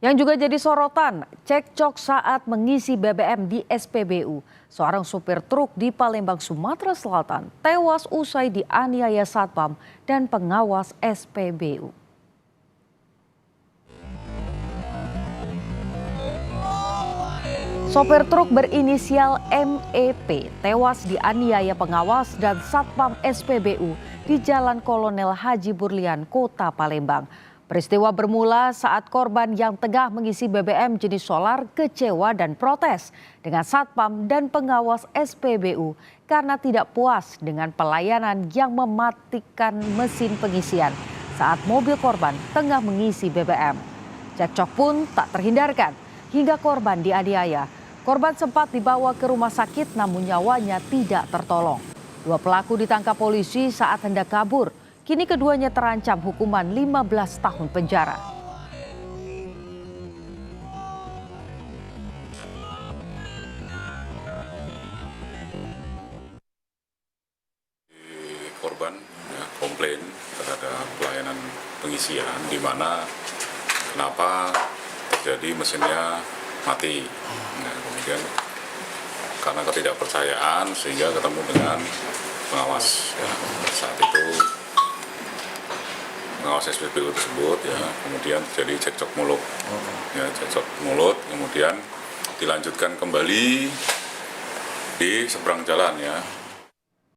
Yang juga jadi sorotan, cekcok saat mengisi BBM di SPBU. Seorang supir truk di Palembang, Sumatera Selatan tewas usai dianiaya satpam dan pengawas SPBU. Sopir truk berinisial MEP tewas dianiaya pengawas dan satpam SPBU di Jalan Kolonel Haji Burlian, Kota Palembang. Peristiwa bermula saat korban yang tengah mengisi BBM jenis solar kecewa dan protes dengan satpam dan pengawas SPBU karena tidak puas dengan pelayanan yang mematikan mesin pengisian saat mobil korban tengah mengisi BBM. Cekcok pun tak terhindarkan hingga korban dianiaya. Korban sempat dibawa ke rumah sakit namun nyawanya tidak tertolong. Dua pelaku ditangkap polisi saat hendak kabur. Kini keduanya terancam hukuman 15 tahun penjara. Korban komplain terhadap pelayanan pengisian di mana kenapa terjadi mesinnya mati. Nah, kemudian karena ketidakpercayaan sehingga ketemu dengan pengawas. Saat itu pengawas SPBU tersebut kemudian terjadi cekcok mulut. Cekcok mulut kemudian dilanjutkan kembali di seberang jalan